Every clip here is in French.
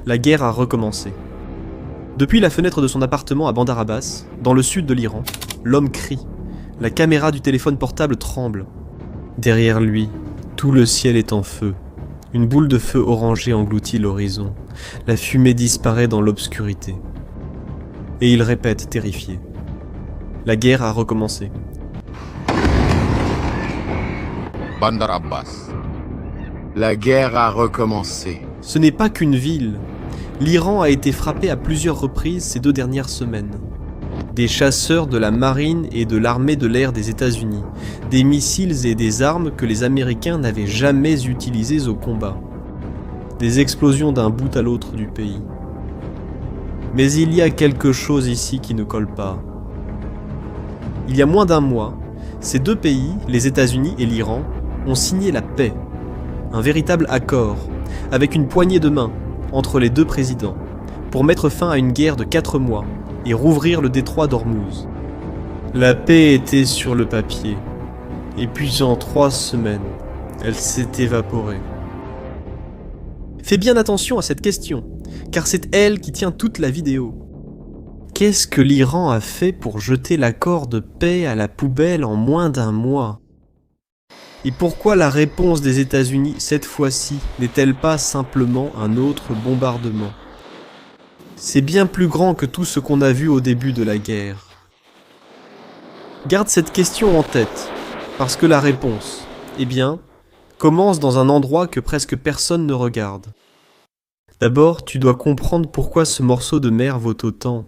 La guerre a recommencé. Depuis la fenêtre de son appartement à Bandar Abbas, dans le sud de l'Iran, l'homme crie. La caméra du téléphone portable tremble. Derrière lui, tout le ciel est en feu. Une boule de feu orangé engloutit l'horizon. La fumée disparaît dans l'obscurité. Et il répète, terrifié. La guerre a recommencé. Bandar Abbas. La guerre a recommencé. Ce n'est pas qu'une ville. L'Iran a été frappé à plusieurs reprises ces 2 dernières semaines. Des chasseurs de la marine et de l'armée de l'air des États-Unis, des missiles et des armes que les Américains n'avaient jamais utilisées au combat. Des explosions d'un bout à l'autre du pays. Mais il y a quelque chose ici qui ne colle pas. Il y a moins d'un mois, ces 2 pays, les États-Unis et l'Iran, ont signé la paix. Un véritable accord, avec une poignée de main entre les 2 présidents, pour mettre fin à une guerre de 4 mois et rouvrir le détroit d'Ormuz. La paix était sur le papier, et puis en 3 semaines, elle s'est évaporée. Fais bien attention à cette question, car c'est elle qui tient toute la vidéo. Qu'est-ce que l'Iran a fait pour jeter l'accord de paix à la poubelle en moins d'un mois ? Et pourquoi la réponse des États-Unis cette fois-ci n'est-elle pas simplement un autre bombardement ? C'est bien plus grand que tout ce qu'on a vu au début de la guerre. Garde cette question en tête, parce que la réponse, eh bien, commence dans un endroit que presque personne ne regarde. D'abord, tu dois comprendre pourquoi ce morceau de mer vaut autant.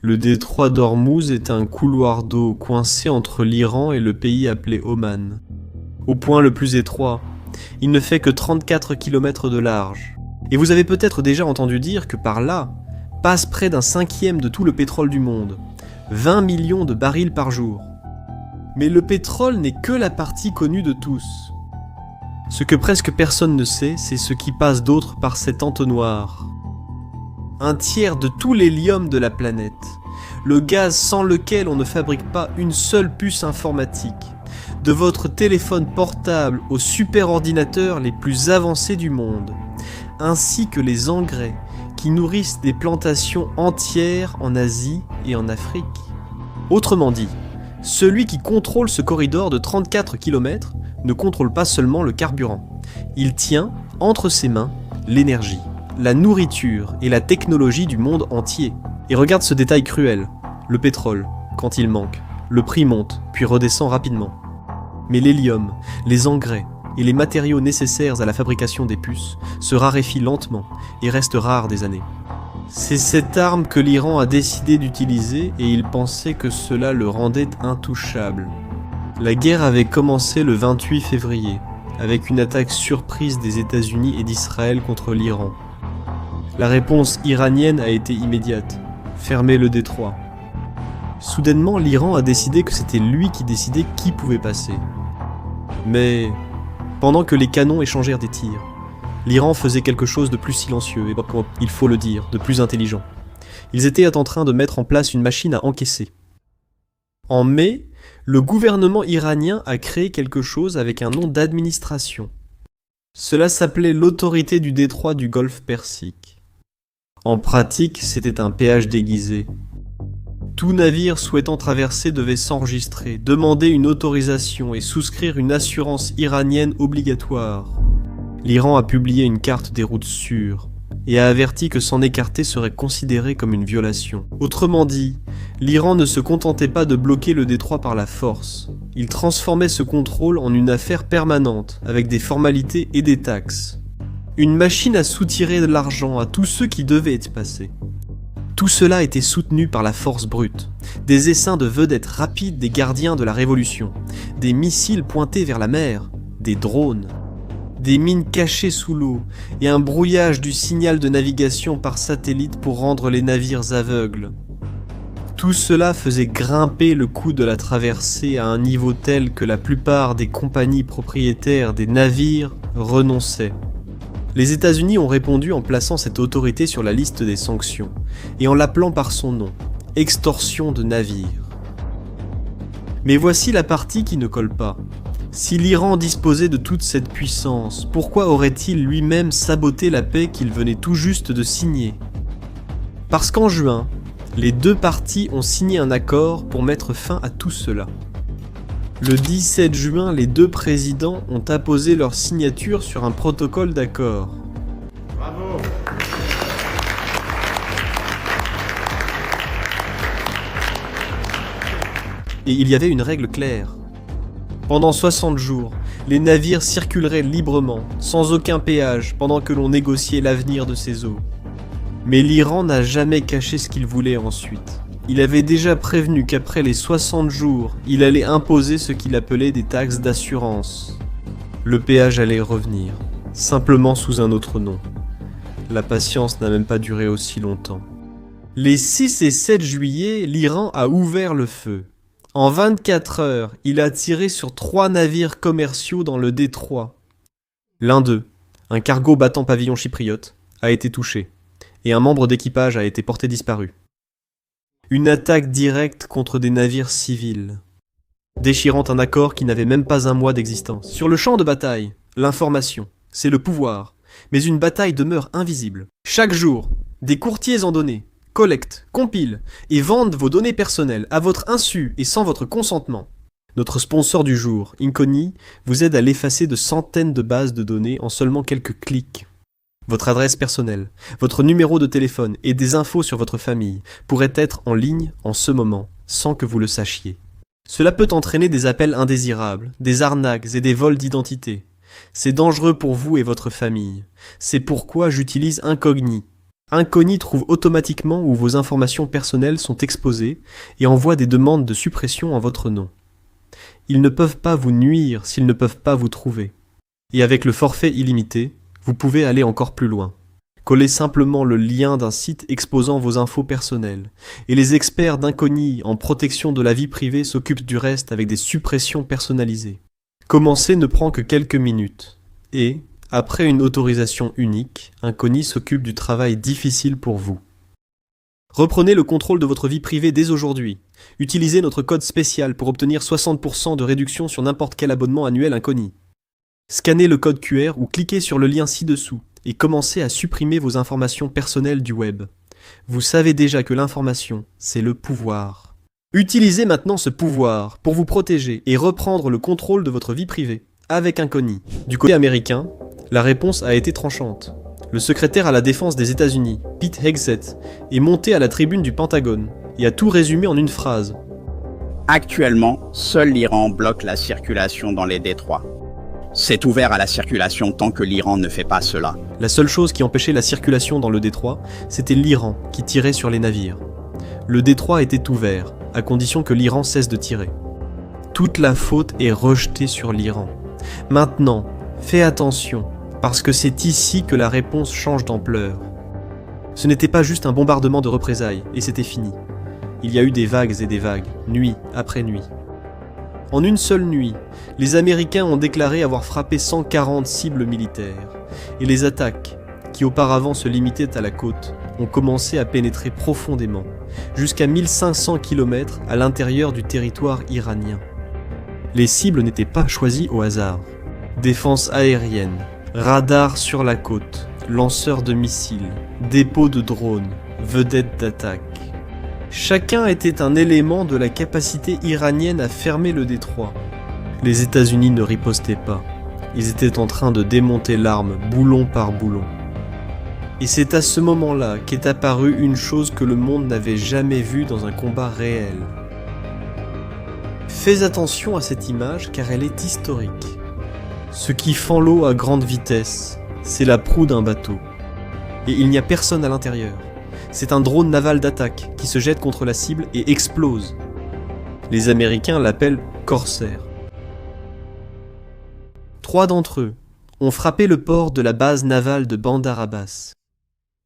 Le détroit d'Ormuz est un couloir d'eau coincé entre l'Iran et le pays appelé Oman. Au point le plus étroit, il ne fait que 34 km de large. Et vous avez peut-être déjà entendu dire que par là passe près d'un 1/5 de tout le pétrole du monde, 20 millions de barils par jour. Mais le pétrole n'est que la partie connue de tous. Ce que presque personne ne sait, c'est ce qui passe d'autre par cet entonnoir. 1/3 de tout l'hélium de la planète, le gaz sans lequel on ne fabrique pas une seule puce informatique, de votre téléphone portable aux superordinateurs les plus avancés du monde, ainsi que les engrais qui nourrissent des plantations entières en Asie et en Afrique. Autrement dit, celui qui contrôle ce corridor de 34 km ne contrôle pas seulement le carburant, il tient entre ses mains l'énergie, la nourriture et la technologie du monde entier. Et regarde ce détail cruel, le pétrole, quand il manque, le prix monte, puis redescend rapidement. Mais l'hélium, les engrais et les matériaux nécessaires à la fabrication des puces se raréfient lentement et restent rares des années. C'est cette arme que l'Iran a décidé d'utiliser et il pensait que cela le rendait intouchable. La guerre avait commencé le 28 février, avec une attaque surprise des États-Unis et d'Israël contre l'Iran. La réponse iranienne a été immédiate, fermer le détroit. Soudainement, l'Iran a décidé que c'était lui qui décidait qui pouvait passer. Mais pendant que les canons échangèrent des tirs, l'Iran faisait quelque chose de plus silencieux et, il faut le dire, de plus intelligent. Ils étaient en train de mettre en place une machine à encaisser. En mai, le gouvernement iranien a créé quelque chose avec un nom d'administration. Cela s'appelait l'autorité du détroit du Golfe Persique. En pratique, c'était un péage déguisé. Tout navire souhaitant traverser devait s'enregistrer, demander une autorisation et souscrire une assurance iranienne obligatoire. L'Iran a publié une carte des routes sûres et a averti que s'en écarter serait considéré comme une violation. Autrement dit, l'Iran ne se contentait pas de bloquer le détroit par la force. Il transformait ce contrôle en une affaire permanente, avec des formalités et des taxes. Une machine à soutirer de l'argent à tous ceux qui devaient être passés. Tout cela était soutenu par la force brute, des essaims de vedettes rapides des gardiens de la Révolution, des missiles pointés vers la mer, des drones, des mines cachées sous l'eau et un brouillage du signal de navigation par satellite pour rendre les navires aveugles. Tout cela faisait grimper le coût de la traversée à un niveau tel que la plupart des compagnies propriétaires des navires renonçaient. Les États-Unis ont répondu en plaçant cette autorité sur la liste des sanctions et en l'appelant par son nom, extorsion de navires. Mais voici la partie qui ne colle pas. Si l'Iran disposait de toute cette puissance, pourquoi aurait-il lui-même saboté la paix qu'il venait tout juste de signer? Parce qu'en juin, les deux parties ont signé un accord pour mettre fin à tout cela. Le 17 juin, les deux présidents ont apposé leur signature sur un protocole d'accord. Bravo! Et il y avait une règle claire. Pendant 60 jours, les navires circuleraient librement, sans aucun péage, pendant que l'on négociait l'avenir de ces eaux. Mais l'Iran n'a jamais caché ce qu'il voulait ensuite. Il avait déjà prévenu qu'après les 60 jours, il allait imposer ce qu'il appelait des taxes d'assurance. Le péage allait revenir, simplement sous un autre nom. La patience n'a même pas duré aussi longtemps. Les 6 et 7 juillet, l'Iran a ouvert le feu. En 24 heures, il a tiré sur 3 navires commerciaux dans le détroit. L'un d'eux, un cargo battant pavillon chypriote, a été touché, et un membre d'équipage a été porté disparu. Une attaque directe contre des navires civils, déchirant un accord qui n'avait même pas un mois d'existence. Sur le champ de bataille, l'information, c'est le pouvoir, mais une bataille demeure invisible. Chaque jour, des courtiers en données collectent, compilent et vendent vos données personnelles à votre insu et sans votre consentement. Notre sponsor du jour, Inconi, vous aide à l'effacer de centaines de bases de données en seulement quelques clics. Votre adresse personnelle, votre numéro de téléphone et des infos sur votre famille pourraient être en ligne en ce moment, sans que vous le sachiez. Cela peut entraîner des appels indésirables, des arnaques et des vols d'identité. C'est dangereux pour vous et votre famille. C'est pourquoi j'utilise Incogni. Incogni trouve automatiquement où vos informations personnelles sont exposées et envoie des demandes de suppression en votre nom. Ils ne peuvent pas vous nuire s'ils ne peuvent pas vous trouver. Et avec le forfait illimité, vous pouvez aller encore plus loin. Collez simplement le lien d'un site exposant vos infos personnelles, et les experts d'Incogni en protection de la vie privée s'occupent du reste avec des suppressions personnalisées. Commencer ne prend que quelques minutes, et, après une autorisation unique, Incogni s'occupe du travail difficile pour vous. Reprenez le contrôle de votre vie privée dès aujourd'hui. Utilisez notre code spécial pour obtenir 60% de réduction sur n'importe quel abonnement annuel Incogni. Scannez le code QR ou cliquez sur le lien ci-dessous et commencez à supprimer vos informations personnelles du web. Vous savez déjà que l'information, c'est le pouvoir. Utilisez maintenant ce pouvoir pour vous protéger et reprendre le contrôle de votre vie privée, avec Incogni. Du côté américain, la réponse a été tranchante. Le secrétaire à la défense des États-Unis, Pete Hegseth, est monté à la tribune du Pentagone et a tout résumé en une phrase. Actuellement, seul l'Iran bloque la circulation dans les détroits. C'est ouvert à la circulation tant que l'Iran ne fait pas cela. La seule chose qui empêchait la circulation dans le détroit, c'était l'Iran qui tirait sur les navires. Le détroit était ouvert, à condition que l'Iran cesse de tirer. Toute la faute est rejetée sur l'Iran. Maintenant, fais attention, parce que c'est ici que la réponse change d'ampleur. Ce n'était pas juste un bombardement de représailles, et c'était fini. Il y a eu des vagues et des vagues, nuit après nuit. En une seule nuit, les Américains ont déclaré avoir frappé 140 cibles militaires, et les attaques, qui auparavant se limitaient à la côte, ont commencé à pénétrer profondément, jusqu'à 1500 km à l'intérieur du territoire iranien. Les cibles n'étaient pas choisies au hasard. Défense aérienne, radars sur la côte, lanceurs de missiles, dépôts de drones, vedettes d'attaque. Chacun était un élément de la capacité iranienne à fermer le détroit. Les États-Unis ne ripostaient pas. Ils étaient en train de démonter l'arme, boulon par boulon. Et c'est à ce moment-là qu'est apparue une chose que le monde n'avait jamais vue dans un combat réel. Fais attention à cette image car elle est historique. Ce qui fend l'eau à grande vitesse, c'est la proue d'un bateau. Et il n'y a personne à l'intérieur. C'est un drone naval d'attaque qui se jette contre la cible et explose. Les Américains l'appellent Corsair. 3 d'entre eux ont frappé le port de la base navale de Bandar Abbas.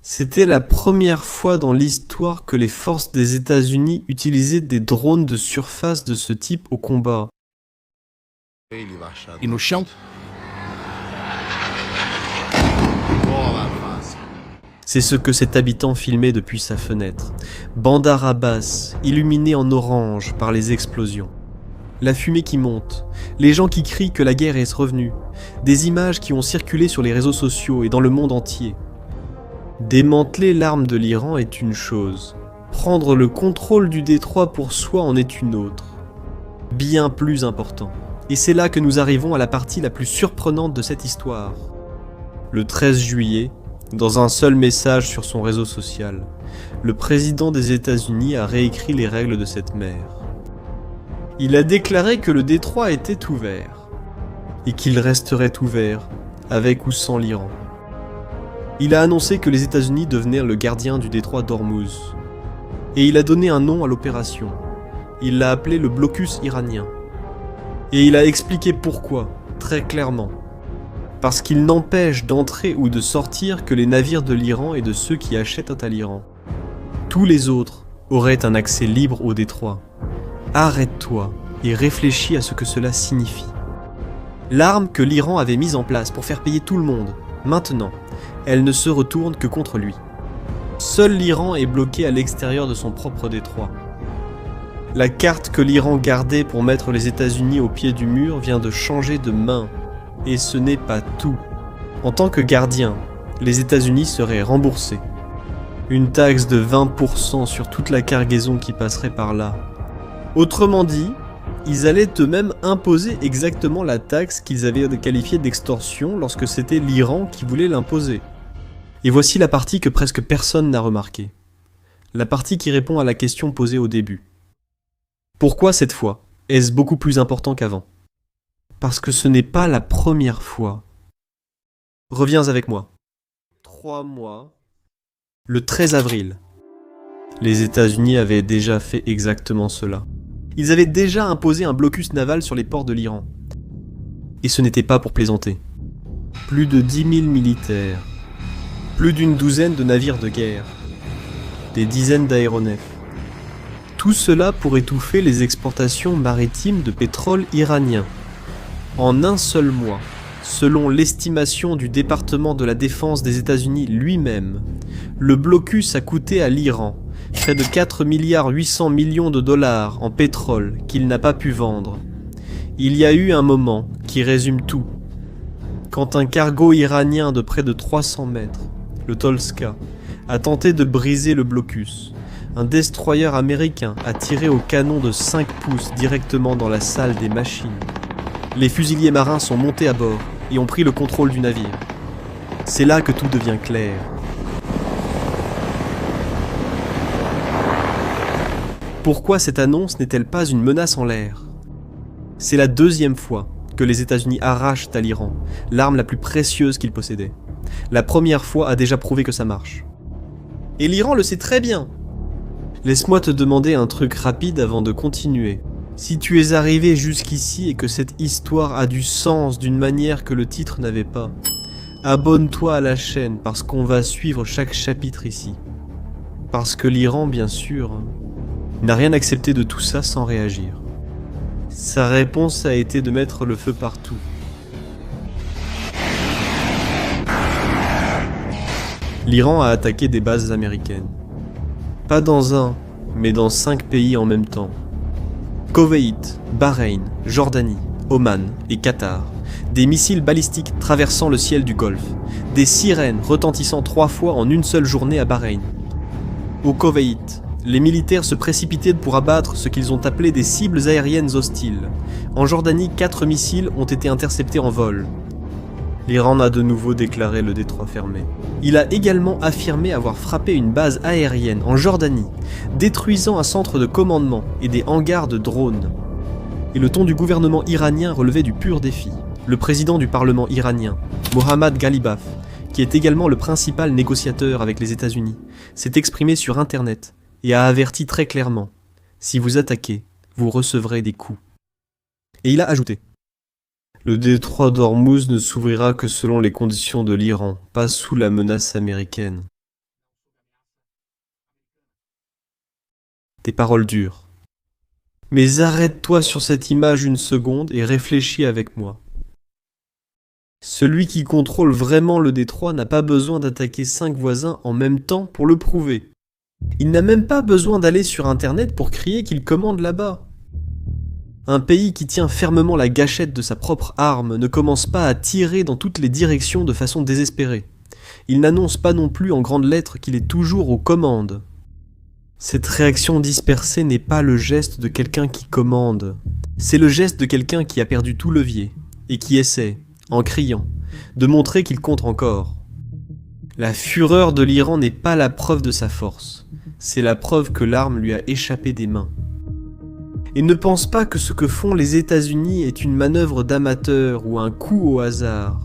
C'était la première fois dans l'histoire que les forces des États-Unis utilisaient des drones de surface de ce type au combat. E no chão, C'est ce que cet habitant filmait depuis sa fenêtre. Bandar Abbas, illuminé en orange par les explosions. la fumée qui monte, les gens qui crient que la guerre est revenue, des images qui ont circulé sur les réseaux sociaux et dans le monde entier. Démanteler l'arme de l'Iran est une chose, prendre le contrôle du détroit pour soi en est une autre. Bien plus important. Et c'est là que nous arrivons à la partie la plus surprenante de cette histoire. Le 13 juillet, dans un seul message sur son réseau social, le président des États-Unis a réécrit les règles de cette mer. Il a déclaré que le détroit était ouvert, et qu'il resterait ouvert, avec ou sans l'Iran. Il a annoncé que les États-Unis devenaient le gardien du détroit d'Ormuz, et il a donné un nom à l'opération. Il l'a appelé le blocus iranien. Et il a expliqué pourquoi, très clairement. Parce qu'il n'empêche d'entrer ou de sortir que les navires de l'Iran et de ceux qui achètent à l'Iran. Tous les autres auraient un accès libre au détroit. Arrête-toi et réfléchis à ce que cela signifie. L'arme que l'Iran avait mise en place pour faire payer tout le monde, maintenant, elle ne se retourne que contre lui. Seul l'Iran est bloqué à l'extérieur de son propre détroit. La carte que l'Iran gardait pour mettre les États-Unis au pied du mur vient de changer de main. Et ce n'est pas tout. En tant que gardien, les États-Unis seraient remboursés. Une taxe de 20% sur toute la cargaison qui passerait par là. Autrement dit, ils allaient eux-mêmes imposer exactement la taxe qu'ils avaient qualifiée d'extorsion lorsque c'était l'Iran qui voulait l'imposer. Et voici la partie que presque personne n'a remarquée. La partie qui répond à la question posée au début. Pourquoi cette fois est-ce beaucoup plus important qu'avant ? Parce que ce n'est pas la première fois. Reviens avec moi. 3 mois. Le 13 avril. Les États-Unis avaient déjà fait exactement cela. Ils avaient déjà imposé un blocus naval sur les ports de l'Iran. Et ce n'était pas pour plaisanter. Plus de 10 000 militaires. Plus d'une douzaine de navires de guerre. Des dizaines d'aéronefs. Tout cela pour étouffer les exportations maritimes de pétrole iranien. En un seul mois, selon l'estimation du département de la défense des États-Unis lui-même, le blocus a coûté à l'Iran près de 4,8 milliards de dollars en pétrole qu'il n'a pas pu vendre. Il y a eu un moment qui résume tout. Quand un cargo iranien de près de 300 mètres, le Tolska, a tenté de briser le blocus, un destroyer américain a tiré au canon de 5 pouces directement dans la salle des machines. Les fusiliers marins sont montés à bord et ont pris le contrôle du navire. C'est là que tout devient clair. Pourquoi cette annonce n'est-elle pas une menace en l'air ? C'est la deuxième fois que les États-Unis arrachent à l'Iran l'arme la plus précieuse qu'ils possédaient. La première fois a déjà prouvé que ça marche. Et l'Iran le sait très bien. Laisse-moi te demander un truc rapide avant de continuer. Si tu es arrivé jusqu'ici et que cette histoire a du sens d'une manière que le titre n'avait pas, abonne-toi à la chaîne parce qu'on va suivre chaque chapitre ici. Parce que l'Iran, bien sûr, n'a rien accepté de tout ça sans réagir. Sa réponse a été de mettre le feu partout. L'Iran a attaqué des bases américaines. Pas dans un, mais dans 5 pays en même temps. Koweït, Bahreïn, Jordanie, Oman et Qatar. Des missiles balistiques traversant le ciel du Golfe. Des sirènes retentissant 3 fois en une seule journée à Bahreïn. Au Koweït, les militaires se précipitaient pour abattre ce qu'ils ont appelé des cibles aériennes hostiles. En Jordanie, 4 missiles ont été interceptés en vol. L'Iran a de nouveau déclaré le détroit fermé. Il a également affirmé avoir frappé une base aérienne en Jordanie, détruisant un centre de commandement et des hangars de drones. Et le ton du gouvernement iranien relevait du pur défi. Le président du parlement iranien, Mohammad Ghalibaf, qui est également le principal négociateur avec les États-Unis, s'est exprimé sur Internet et a averti très clairement « Si vous attaquez, vous recevrez des coups ». Et il a ajouté « Le détroit d'Ormuz ne s'ouvrira que selon les conditions de l'Iran, pas sous la menace américaine. » Des paroles dures. Mais arrête-toi sur cette image une seconde et réfléchis avec moi. Celui qui contrôle vraiment le détroit n'a pas besoin d'attaquer 5 voisins en même temps pour le prouver. Il n'a même pas besoin d'aller sur Internet pour crier qu'il commande là-bas. Un pays qui tient fermement la gâchette de sa propre arme ne commence pas à tirer dans toutes les directions de façon désespérée. Il n'annonce pas non plus en grandes lettres qu'il est toujours aux commandes. Cette réaction dispersée n'est pas le geste de quelqu'un qui commande. C'est le geste de quelqu'un qui a perdu tout levier et qui essaie, en criant, de montrer qu'il compte encore. La fureur de l'Iran n'est pas la preuve de sa force, c'est la preuve que l'arme lui a échappé des mains. Et ne pense pas que ce que font les États-Unis est une manœuvre d'amateur ou un coup au hasard.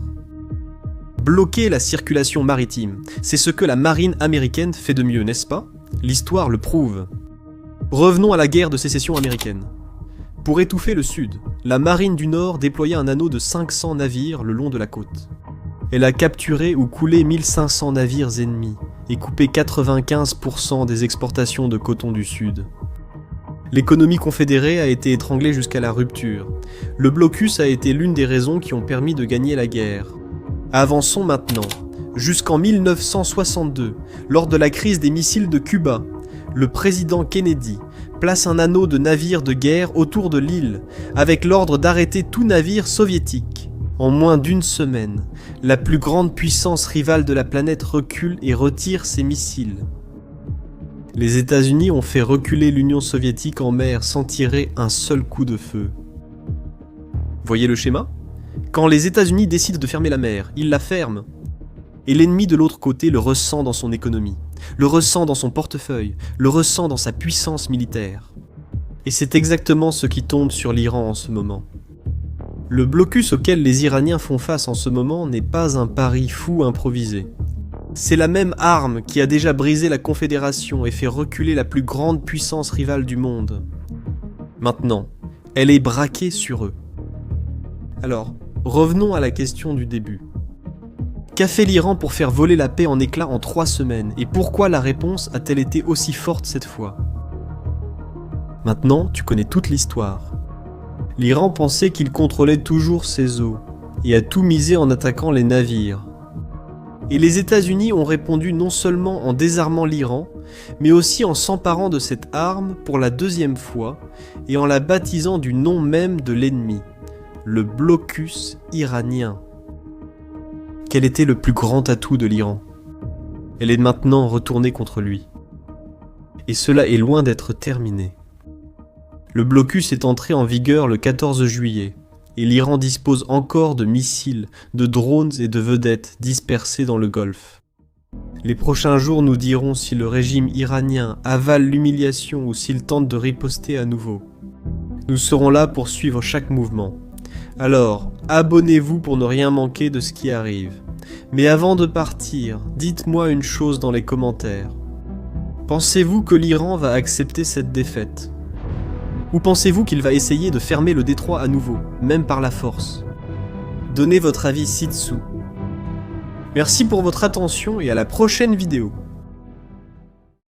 Bloquer la circulation maritime, c'est ce que la marine américaine fait de mieux, n'est-ce pas? L'histoire le prouve. Revenons à la guerre de sécession américaine. Pour étouffer le Sud, la marine du Nord déploya un anneau de 500 navires le long de la côte. Elle a capturé ou coulé 1500 navires ennemis et coupé 95% des exportations de coton du Sud. L'économie confédérée a été étranglée jusqu'à la rupture. Le blocus a été l'une des raisons qui ont permis de gagner la guerre. Avançons maintenant. Jusqu'en 1962, lors de la crise des missiles de Cuba, le président Kennedy place un anneau de navires de guerre autour de l'île, avec l'ordre d'arrêter tout navire soviétique. En moins d'une semaine, la plus grande puissance rivale de la planète recule et retire ses missiles. Les États-Unis ont fait reculer l'Union soviétique en mer sans tirer un seul coup de feu. Voyez le schéma? Quand les États-Unis décident de fermer la mer, ils la ferment. Et l'ennemi de l'autre côté le ressent dans son économie, le ressent dans son portefeuille, le ressent dans sa puissance militaire. Et c'est exactement ce qui tombe sur l'Iran en ce moment. Le blocus auquel les Iraniens font face en ce moment n'est pas un pari fou improvisé. C'est la même arme qui a déjà brisé la Confédération et fait reculer la plus grande puissance rivale du monde. Maintenant, elle est braquée sur eux. Alors, revenons à la question du début. Qu'a fait l'Iran pour faire voler la paix en éclats en 3 semaines et pourquoi la réponse a-t-elle été aussi forte cette fois? Maintenant, tu connais toute l'histoire. L'Iran pensait qu'il contrôlait toujours ses eaux et a tout misé en attaquant les navires. Et les États-Unis ont répondu non seulement en désarmant l'Iran, mais aussi en s'emparant de cette arme pour la 2e fois et en la baptisant du nom même de l'ennemi, le blocus iranien. Quel était le plus grand atout de l'Iran? Elle est maintenant retournée contre lui. Et cela est loin d'être terminé. Le blocus est entré en vigueur le 14 juillet. Et l'Iran dispose encore de missiles, de drones et de vedettes dispersés dans le Golfe. Les prochains jours nous diront si le régime iranien avale l'humiliation ou s'il tente de riposter à nouveau. Nous serons là pour suivre chaque mouvement. Alors, abonnez-vous pour ne rien manquer de ce qui arrive. Mais avant de partir, dites-moi une chose dans les commentaires. Pensez-vous que l'Iran va accepter cette défaite ? Ou pensez-vous qu'il va essayer de fermer le détroit à nouveau, même par la force? Donnez votre avis ci-dessous. Merci pour votre attention et à la prochaine vidéo.